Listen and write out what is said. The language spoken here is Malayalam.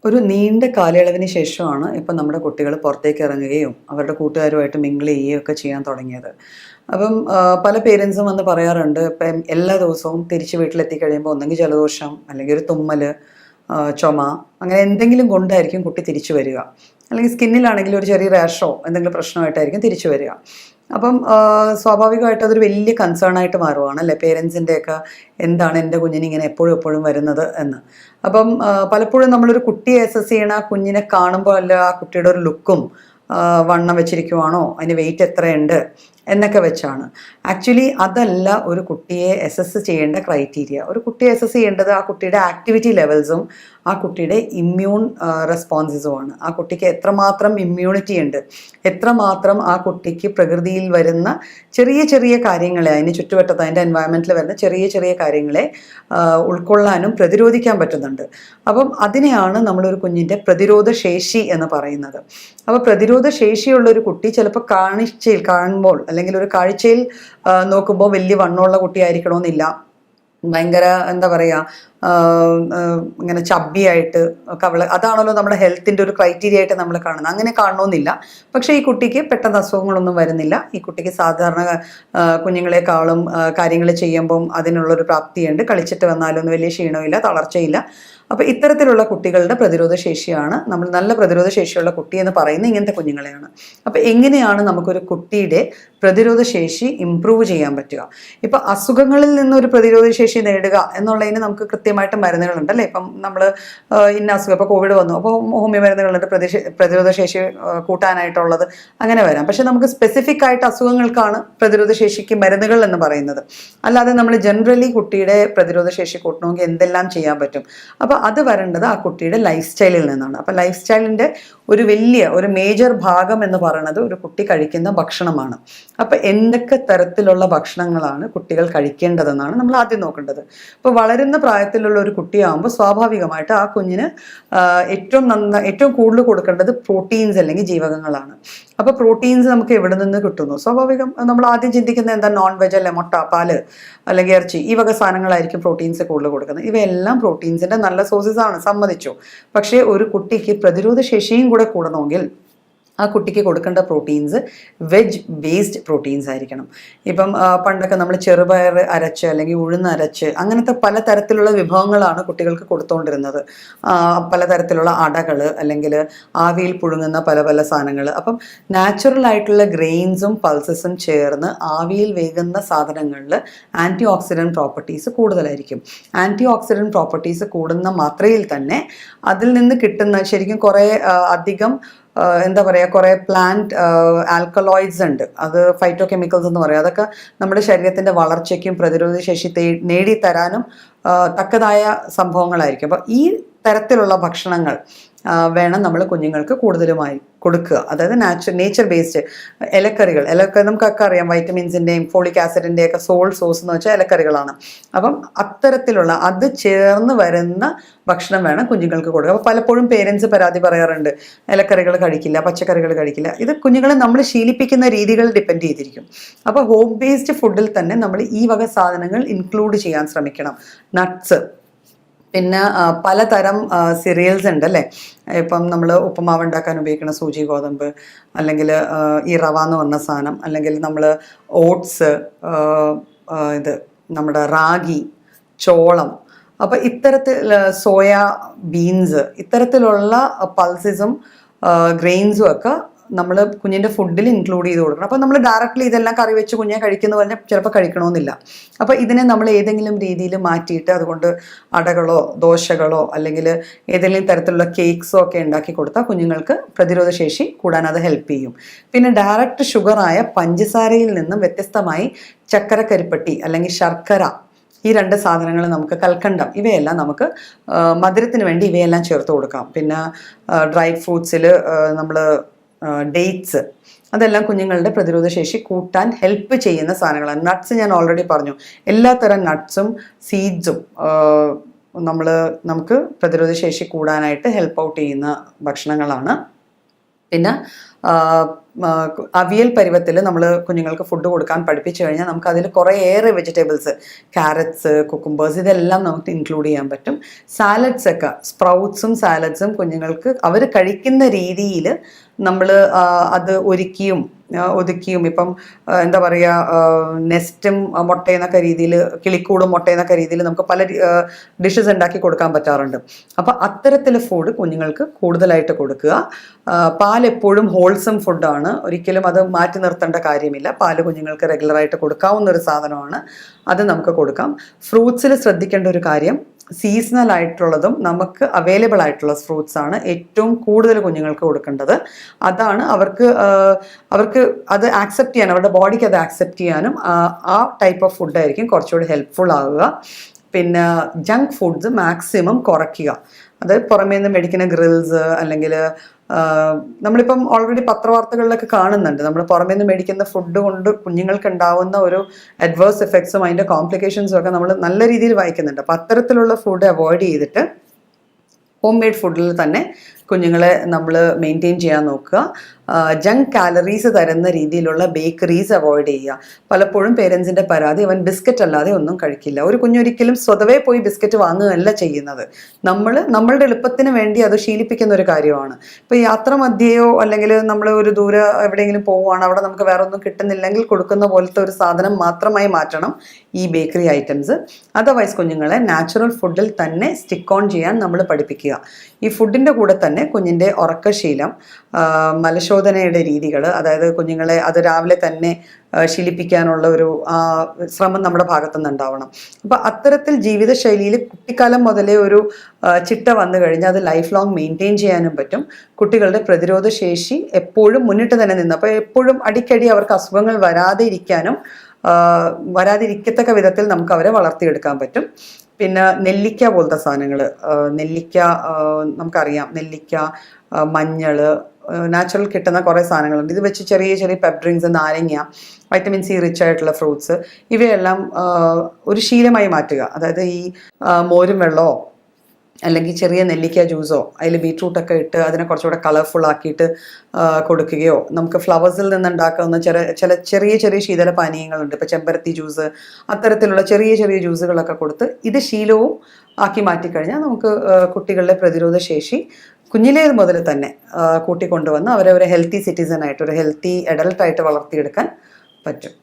ഒരു നീണ്ട കാലയളവിന് ശേഷമാണ് ഇപ്പം നമ്മുടെ കുട്ടികൾ പുറത്തേക്ക് ഇറങ്ങുകയും അവരുടെ കൂട്ടുകാരുമായിട്ട് മിങ്കിൾ ചെയ്യുകയും ഒക്കെ ചെയ്യാൻ തുടങ്ങിയത്. അപ്പം പല പേരൻസും വന്ന് പറയാറുണ്ട്, ഇപ്പം എല്ലാ ദിവസവും തിരിച്ച് വീട്ടിലെത്തി കഴിയുമ്പോൾ ഒന്നെങ്കിൽ ജലദോഷം, അല്ലെങ്കിൽ ഒരു തുമ്മൽ, ചുമ, അങ്ങനെ എന്തെങ്കിലും കൊണ്ടായിരിക്കും കുട്ടി തിരിച്ചു വരിക. അല്ലെങ്കിൽ സ്കിന്നിലാണെങ്കിൽ ഒരു ചെറിയ റാഷോ എന്തെങ്കിലും പ്രശ്നമായിട്ടായിരിക്കും തിരിച്ചു വരിക. അപ്പം സ്വാഭാവികമായിട്ട് അതൊരു വലിയ കൺസേൺ ആയിട്ട് മാറുവാണ് അല്ലേ, പേരൻസിൻ്റെയൊക്കെ എന്താണ് എൻ്റെ കുഞ്ഞിന് ഇങ്ങനെ എപ്പോഴും എപ്പോഴും വരുന്നത് എന്ന്. അപ്പം പലപ്പോഴും നമ്മളൊരു കുട്ടിയെ അസസ് ചെയ്യണ ആ കുഞ്ഞിനെ കാണുമ്പോൾ അല്ല ആ കുട്ടിയുടെ ഒരു ലുക്കും, വണ്ണം വെച്ചിരിക്കുവാണോ, അതിന് വെയിറ്റ് എത്രയുണ്ട് എന്നൊക്കെ വെച്ചാണ്. ആക്ച്വലി അതല്ല ഒരു കുട്ടിയെ അസസ് ചെയ്യേണ്ട ക്രൈറ്റീരിയ. ഒരു കുട്ടിയെ അസസ് ചെയ്യേണ്ടത് ആ കുട്ടിയുടെ ആക്ടിവിറ്റി ലെവൽസും ആ കുട്ടിയുടെ ഇമ്മ്യൂൺ റെസ്പോൺസസുമാണ്. ആ കുട്ടിക്ക് എത്രമാത്രം ഇമ്മ്യൂണിറ്റി ഉണ്ട്, എത്രമാത്രം ആ കുട്ടിക്ക് പ്രകൃതിയിൽ വരുന്ന ചെറിയ ചെറിയ കാര്യങ്ങളെ, അതിന് ചുറ്റുവട്ടത്ത് അതിൻ്റെ എൻവയൺമെൻറ്റിൽ വരുന്ന ചെറിയ ചെറിയ കാര്യങ്ങളെ ഉൾക്കൊള്ളാനും പ്രതിരോധിക്കാൻ പറ്റുന്നുണ്ട്. അപ്പം അതിനെയാണ് നമ്മളൊരു കുഞ്ഞിൻ്റെ പ്രതിരോധ ശേഷി എന്ന് പറയുന്നത്. അപ്പോൾ പ്രതിരോധ ശേഷിയുള്ള ഒരു കുട്ടി ചിലപ്പോൾ കാണുമ്പോൾ അല്ലെങ്കിൽ ഒരു കാഴ്ചയിൽ നോക്കുമ്പോൾ വലിയ വണ്ണമുള്ള കുട്ടിയായിരിക്കണമെന്നില്ല, ഭയങ്കര എന്താ പറയുക, ഇങ്ങനെ ചബ്ബിയായിട്ട് അതാണല്ലോ നമ്മുടെ ഹെൽത്തിൻ്റെ ഒരു ക്രൈറ്റീരിയ ആയിട്ട് നമ്മൾ കാണുന്നത്. അങ്ങനെ കാണണമെന്നില്ല. പക്ഷേ ഈ കുട്ടിക്ക് പെട്ടെന്ന് അസുഖങ്ങളൊന്നും വരുന്നില്ല. ഈ കുട്ടിക്ക് സാധാരണ കുഞ്ഞുങ്ങളെക്കാളും കാര്യങ്ങൾ ചെയ്യുമ്പം അതിനുള്ളൊരു പ്രാപ്തിയുണ്ട്. കളിച്ചിട്ട് വന്നാലൊന്നും വലിയ ക്ഷീണമില്ല, തളർച്ചയില്ല. അപ്പോൾ ഇത്തരത്തിലുള്ള കുട്ടികളുടെ പ്രതിരോധ ശേഷിയാണ് നമ്മൾ നല്ല പ്രതിരോധ ശേഷിയുള്ള കുട്ടി എന്ന് പറയുന്നത് ഇങ്ങനത്തെ കുഞ്ഞുങ്ങളെയാണ്. അപ്പോൾ എങ്ങനെയാണ് നമുക്കൊരു കുട്ടിയുടെ പ്രതിരോധ ശേഷി ഇമ്പ്രൂവ് ചെയ്യാൻ പറ്റുക? ഇപ്പം അസുഖങ്ങളിൽ നിന്നൊരു പ്രതിരോധ ശേഷി നേടുക എന്നുള്ളതിന് നമുക്ക് കൃത്യമായിട്ട് മരുന്നുകളുണ്ട് അല്ലേ. ഇപ്പം നമ്മൾ ഇന്ന അസുഖം, ഇപ്പോൾ കോവിഡ് വന്നു, അപ്പോൾ ഹോമിയോ മരുന്നുകളുണ്ട് പ്രതിരോധ ശേഷി കൂട്ടാനായിട്ടുള്ളത്, അങ്ങനെ വരാം. പക്ഷെ നമുക്ക് സ്പെസിഫിക് ആയിട്ട് അസുഖങ്ങൾക്കാണ് പ്രതിരോധ ശേഷിക്ക് മരുന്നുകൾ എന്ന് പറയുന്നത്. അല്ലാതെ നമ്മൾ ജനറലി കുട്ടിയുടെ പ്രതിരോധ ശേഷി കൂട്ടണമെങ്കിൽ എന്തെല്ലാം ചെയ്യാൻ പറ്റും? അപ്പോൾ അത് വരേണ്ടത് ആ കുട്ടിയുടെ ലൈഫ് സ്റ്റൈലിൽ നിന്നാണ്. അപ്പോൾ ലൈഫ് സ്റ്റൈലിൻ്റെ ഒരു മേജർ ഭാഗം എന്ന് പറയുന്നത് ഒരു കുട്ടി കഴിക്കുന്ന ഭക്ഷണമാണ്. അപ്പോൾ എന്തൊക്കെ തരത്തിലുള്ള ഭക്ഷണങ്ങളാണ് കുട്ടികൾ കഴിക്കേണ്ടതെന്നാണ് നമ്മൾ ആദ്യം നോക്കേണ്ടത്. ഇപ്പോൾ വളരുന്ന പ്രായത്തിലുള്ള ഒരു കുട്ടിയാകുമ്പോൾ സ്വാഭാവികമായിട്ട് ആ കുഞ്ഞിന് ഏറ്റവും കൂടുതൽ കൊടുക്കേണ്ടത് പ്രോട്ടീൻസ് അല്ലെങ്കിൽ ജീവകങ്ങളാണ്. അപ്പോൾ പ്രോട്ടീൻസ് നമുക്ക് എവിടെ നിന്ന് കിട്ടുന്നു? സ്വാഭാവികം നമ്മൾ ആദ്യം ചിന്തിക്കുന്നത് എന്താ, നോൺ വെജ് അല്ലെ, മുട്ട, പാല് അല്ലെങ്കിൽ ഇറച്ചി, ഈ വക സാധനങ്ങളായിരിക്കും പ്രോട്ടീൻസ് കൂടുതൽ കൊടുക്കുന്നത്. ഇവയെല്ലാം പ്രോട്ടീൻസിൻ്റെ നല്ല സോഴ്സസ് ആണ്, സമ്മതിച്ചു. പക്ഷേ ഒരു കുട്ടിക്ക് പ്രതിരോധ ശേഷിയും കൂടെ കൂടണമെങ്കിൽ ആ കുട്ടിക്ക് കൊടുക്കേണ്ട പ്രോട്ടീൻസ് വെജ് ബേസ്ഡ് പ്രോട്ടീൻസ് ആയിരിക്കണം. ഇപ്പം പണ്ടൊക്കെ നമ്മൾ ചെറുപയർ അരച്ച് അല്ലെങ്കിൽ ഉഴുന്ന് അരച്ച് അങ്ങനത്തെ പലതരത്തിലുള്ള വിഭവങ്ങളാണ് കുട്ടികൾക്ക് കൊടുത്തുകൊണ്ടിരുന്നത്. പലതരത്തിലുള്ള അടകൾ അല്ലെങ്കിൽ ആവിയിൽ പുഴുങ്ങുന്ന പല പല സാധനങ്ങൾ. അപ്പം നാച്ചുറൽ ആയിട്ടുള്ള ഗ്രെയിൻസും പൾസസും ചേർന്ന് ആവിയിൽ വേകുന്ന സാധനങ്ങളിൽ ആൻറ്റി ഓക്സിഡൻറ്റ് പ്രോപ്പർട്ടീസ് കൂടുതലായിരിക്കും. ആൻറ്റി ഓക്സിഡൻറ്റ് പ്രോപ്പർട്ടീസ് കൂടുന്ന മാത്രയിൽ തന്നെ അതിൽ നിന്ന് കിട്ടുന്ന ശരിക്കും കുറേ അധികം എന്താ പറയുക, കുറേ പ്ലാന്റ് ആൽക്കലോയിഡ്സ് ഉണ്ട്, അത് ഫൈറ്റോ കെമിക്കൽസ് എന്ന് പറയും. അതൊക്കെ നമ്മുടെ ശരീരത്തിൻ്റെ വളർച്ചയ്ക്കും പ്രതിരോധ ശേഷി നേടിത്തരാനും തക്കതായ സംഭവങ്ങളായിരിക്കും. അപ്പോൾ ഈ തരത്തിലുള്ള ഭക്ഷണങ്ങൾ വേണം നമ്മൾ കുഞ്ഞുങ്ങൾക്ക് കൂടുതലുമായി കൊടുക്കുക. അതായത് നേച്ചർ ബേസ്ഡ് ഇലക്കറികൾ നമുക്കൊക്കെ അറിയാം, വൈറ്റമിൻസിൻ്റെയും ഫോളിക് ആസിഡിൻ്റെയൊക്കെ സോഴ്സ് എന്ന് വെച്ചാൽ ഇലക്കറികളാണ്. അപ്പം അത്തരത്തിലുള്ള അത് ചേർന്ന് വരുന്ന ഭക്ഷണം വേണം കുഞ്ഞുങ്ങൾക്ക് കൊടുക്കുക. അപ്പോൾ പലപ്പോഴും പേരൻസ് പരാതി പറയാറുണ്ട്, ഇലക്കറികൾ കഴിക്കില്ല, പച്ചക്കറികൾ കഴിക്കില്ല. ഇത് കുഞ്ഞുങ്ങളെ നമ്മൾ ശീലിപ്പിക്കുന്ന രീതികൾ ഡിപ്പെൻഡ് ചെയ്തിരിക്കും. അപ്പോൾ ഹോം ബേസ്ഡ് ഫുഡിൽ തന്നെ നമ്മൾ ഈ വക സാധനങ്ങൾ ഇൻക്ലൂഡ് ചെയ്യാൻ ശ്രമിക്കണം. നട്ട്സ്, പിന്നെ പലതരം സിറിയൽസ് ഉണ്ട് അല്ലേ. ഇപ്പം നമ്മൾ ഉപ്പുമാവ് ഉണ്ടാക്കാൻ ഉപയോഗിക്കുന്ന സൂചി ഗോതമ്പ്, അല്ലെങ്കിൽ ഈ റവ എന്ന് പറഞ്ഞ സാധനം, അല്ലെങ്കിൽ നമ്മൾ ഓട്സ്, ഇത് നമ്മുടെ റാഗി, ചോളം, അപ്പോൾ ഇത്തരത്തിൽ സോയ ബീൻസ്, ഇത്തരത്തിലുള്ള പൾസസും ഗ്രെയിൻസും ഒക്കെ നമ്മൾ കുഞ്ഞിൻ്റെ ഫുഡിൽ ഇൻക്ലൂഡ് ചെയ്ത് കൊടുക്കണം. അപ്പോൾ നമ്മൾ ഡയറക്റ്റ്ലി ഇതെല്ലാം കറി വെച്ച് കുഞ്ഞെ കഴിക്കുന്നു പറഞ്ഞാൽ ചിലപ്പോൾ കഴിക്കണമെന്നില്ല. അപ്പോൾ ഇതിനെ നമ്മൾ ഏതെങ്കിലും രീതിയിൽ മാറ്റിയിട്ട് അതുകൊണ്ട് അടകളോ ദോശകളോ അല്ലെങ്കിൽ ഏതെങ്കിലും തരത്തിലുള്ള കേക്ക്സോ ഒക്കെ ഉണ്ടാക്കി കൊടുത്താൽ കുഞ്ഞുങ്ങൾക്ക് പ്രതിരോധ ശേഷി കൂടാൻ അത് ഹെൽപ്പ് ചെയ്യും. പിന്നെ ഡയറക്റ്റ് ഷുഗറായ പഞ്ചസാരയിൽ നിന്നും വ്യത്യസ്തമായി ചക്കരക്കരിപ്പട്ടി അല്ലെങ്കിൽ ശർക്കര, ഈ രണ്ട് സാധനങ്ങൾ നമുക്ക്, കൽക്കണ്ടം, ഇവയെല്ലാം നമുക്ക് മധുരത്തിന് വേണ്ടി ഇവയെല്ലാം ചേർത്ത് കൊടുക്കാം. പിന്നെ ഡ്രൈ ഫ്രൂട്ട്സിൽ നമ്മൾ ഡേറ്റ്സ്, അതെല്ലാം കുഞ്ഞുങ്ങളുടെ പ്രതിരോധ ശേഷി കൂട്ടാൻ ഹെൽപ്പ് ചെയ്യുന്ന സാധനങ്ങളാണ്. നട്ട്സ് ഞാൻ ഓൾറെഡി പറഞ്ഞു, എല്ലാത്തരം നട്ട്സും സീഡ്സും നമുക്ക് പ്രതിരോധ ശേഷി കൂടാനായിട്ട് ഹെൽപ്പ് ഔട്ട് ചെയ്യുന്ന ഭക്ഷണങ്ങളാണ്. പിന്നെ അവിയൽ പരുവത്തിൽ നമ്മൾ കുഞ്ഞുങ്ങൾക്ക് ഫുഡ് കൊടുക്കാൻ പഠിപ്പിച്ചു കഴിഞ്ഞാൽ നമുക്ക് അതിൽ കുറേയേറെ വെജിറ്റബിൾസ്, ക്യാരറ്റ്സ്, കുക്കുംബേഴ്സ് ഇതെല്ലാം നമുക്ക് ഇൻക്ലൂഡ് ചെയ്യാൻ പറ്റും. സാലഡ്സ് ഒക്കെ, സ്പ്രൗട്ട്സും സാലഡ്സും കുഞ്ഞുങ്ങൾക്ക് അവർ കഴിക്കുന്ന രീതിയിൽ നമ്മൾ അത് ഒതുക്കിയും ഇപ്പം എന്താ പറയുക, നെസ്റ്റും മുട്ടയെന്നൊക്കെ രീതിയിൽ, കിളിക്കൂടും മുട്ടയെന്നൊക്കെ രീതിയിൽ നമുക്ക് പല ഡിഷസ് ഉണ്ടാക്കി കൊടുക്കാൻ പറ്റാറുണ്ട്. അപ്പോൾ അത്തരത്തിൽ ഫുഡ് കുഞ്ഞുങ്ങൾക്ക് കൂടുതലായിട്ട് കൊടുക്കുക. പാൽ എപ്പോഴും ഹോൾസം ഫുഡാണ്, ഒരിക്കലും അത് മാറ്റി നിർത്തേണ്ട കാര്യമില്ല. പാല് കുഞ്ഞുങ്ങൾക്ക് റെഗുലറായിട്ട് കൊടുക്കാവുന്ന ഒരു സാധനമാണ്, അത് നമുക്ക് കൊടുക്കാം. ഫ്രൂട്ട്സിൽ ശ്രദ്ധിക്കേണ്ട ഒരു കാര്യം, സീസണൽ ആയിട്ടുള്ളതും നമുക്ക് അവൈലബിൾ ആയിട്ടുള്ള ഫ്രൂട്ട്സ് ആണ് ഏറ്റവും കൂടുതൽ കുഞ്ഞുങ്ങൾക്ക് കൊടുക്കേണ്ടത്. അതാണ് അവർക്ക് അത് ആക്സെപ്റ്റ് ചെയ്യാൻ, അവരുടെ ബോഡിക്ക് അത് ആക്സെപ്റ്റ് ചെയ്യാനും ആ ടൈപ്പ് ഓഫ് ഫുഡായിരിക്കും കുറച്ചുകൂടി ഹെൽപ്ഫുൾ ആവുക. പിന്നെ ജങ്ക് ഫുഡ്സ് മാക്സിമം കുറയ്ക്കുക. അത് പുറമേ നിന്ന് മേടിക്കുന്ന ഗ്രിൽസ്, അല്ലെങ്കിൽ നമ്മളിപ്പം ഓൾറെഡി പത്രവാർത്തകളിലൊക്കെ കാണുന്നുണ്ട്, നമ്മൾ പുറമേ നിന്ന് മേടിക്കുന്ന ഫുഡ് കൊണ്ട് കുഞ്ഞുങ്ങൾക്ക് ഉണ്ടാവുന്ന ഒരു അഡ്വേഴ്സ് എഫക്ട്സും അതിൻ്റെ കോംപ്ലിക്കേഷൻസും ഒക്കെ നമ്മൾ നല്ല രീതിയിൽ വായിക്കുന്നുണ്ട്. അപ്പം അത്തരത്തിലുള്ള ഫുഡ് അവോയ്ഡ് ചെയ്തിട്ട് ഹോം മെയ്ഡ് ഫുഡിൽ തന്നെ കുഞ്ഞുങ്ങളെ നമ്മൾ മെയിൻറ്റെയിൻ ചെയ്യാൻ നോക്കുക. ജങ്ക് കാലറീസ് തരുന്ന രീതിയിലുള്ള ബേക്കറീസ് അവോയ്ഡ് ചെയ്യുക. പലപ്പോഴും പേരൻസിൻ്റെ പരാതി, അവൻ ബിസ്ക്കറ്റ് അല്ലാതെ ഒന്നും കഴിക്കില്ല. ഒരു കുഞ്ഞൊരിക്കലും സ്വതവേ പോയി ബിസ്ക്കറ്റ് വാങ്ങുകയല്ല ചെയ്യുന്നത്. നമ്മളുടെ എളുപ്പത്തിന് വേണ്ടി അത് ശീലിപ്പിക്കുന്ന ഒരു കാര്യമാണ്. ഇപ്പോൾ യാത്ര മധ്യയോ അല്ലെങ്കിൽ നമ്മൾ ഒരു ദൂരെ എവിടെയെങ്കിലും പോവുകയാണ്, അവിടെ നമുക്ക് വേറെ ഒന്നും കിട്ടുന്നില്ലെങ്കിൽ കൊടുക്കുന്ന പോലത്തെ ഒരു സാധനം മാത്രമായി മാറ്റണം ഈ ബേക്കറി ഐറ്റംസ്. അതർവൈസ് കുഞ്ഞുങ്ങളെ നാച്ചുറൽ ഫുഡിൽ തന്നെ സ്റ്റിക്ക് ഓൺ ചെയ്യാൻ നമ്മൾ പഠിപ്പിക്കുക. ഈ ഫുഡിൻ്റെ കൂടെ തന്നെ കുഞ്ഞിൻ്റെ ഉറക്കശീലം, മലശോധനയുടെ രീതികൾ, അതായത് കുഞ്ഞുങ്ങളെ അത് രാവിലെ തന്നെ ശീലിപ്പിക്കാനുള്ള ഒരു ശ്രമം നമ്മുടെ ഭാഗത്തുനിന്ന് ഉണ്ടാവണം. അപ്പം അത്തരത്തിൽ ജീവിതശൈലിയിൽ കുട്ടിക്കാലം മുതലേ ഒരു ചിട്ട വന്നു കഴിഞ്ഞാൽ അത് ലൈഫ് ലോങ് മെയിൻറ്റെയിൻ ചെയ്യാനും പറ്റും. കുട്ടികളുടെ പ്രതിരോധ ശേഷി എപ്പോഴും മുന്നിട്ട് തന്നെ നിന്ന്, അപ്പോൾ എപ്പോഴും അടിക്കടി അവർക്ക് അസുഖങ്ങൾ വരാതിരിക്കത്തക്ക വിധത്തിൽ നമുക്ക് അവരെ വളർത്തിയെടുക്കാൻ പറ്റും. പിന്നെ നെല്ലിക്ക പോലത്തെ സാധനങ്ങൾ, നമുക്കറിയാം നെല്ലിക്ക, മഞ്ഞൾ, നാച്ചുറൽ കിട്ടുന്ന കുറേ സാധനങ്ങളുണ്ട്. ഇത് വെച്ച് ചെറിയ ചെറിയ പെപ്ഡ്രിങ്ക്സ്, നാരങ്ങ, വൈറ്റമിൻ സി റിച്ച് ആയിട്ടുള്ള ഫ്രൂട്ട്സ്, ഇവയെല്ലാം ഒരു ശീലമായി മാറ്റുക. അതായത് ഈ മോരും വെള്ളമോ അല്ലെങ്കിൽ ചെറിയ നെല്ലിക്ക ജ്യൂസോ അതിൽ ബീട്രൂട്ടൊക്കെ ഇട്ട് അതിനെ കുറച്ചുകൂടെ കളർഫുൾ ആക്കിയിട്ട് കൊടുക്കുകയോ, നമുക്ക് ഫ്ലവേഴ്സിൽ നിന്നുണ്ടാക്കുന്ന ചെറിയ ചെറിയ ശീതള പാനീയങ്ങളുണ്ട്, ഇപ്പോൾ ചെമ്പരത്തി ജ്യൂസ്, അത്തരത്തിലുള്ള ചെറിയ ചെറിയ ജ്യൂസുകളൊക്കെ കൊടുത്ത് ഇത് ശീലവും ആക്കി മാറ്റിക്കഴിഞ്ഞാൽ നമുക്ക് കുട്ടികളുടെ പ്രതിരോധ ശേഷി കുഞ്ഞിലേ മുതൽ തന്നെ കൂട്ടിക്കൊണ്ടുവന്ന് അവരെ ഒരു ഹെൽത്തി സിറ്റിസൺ ആയിട്ട്, ഒരു ഹെൽത്തി അഡൽട്ടായിട്ട് വളർത്തിയെടുക്കാൻ പറ്റും.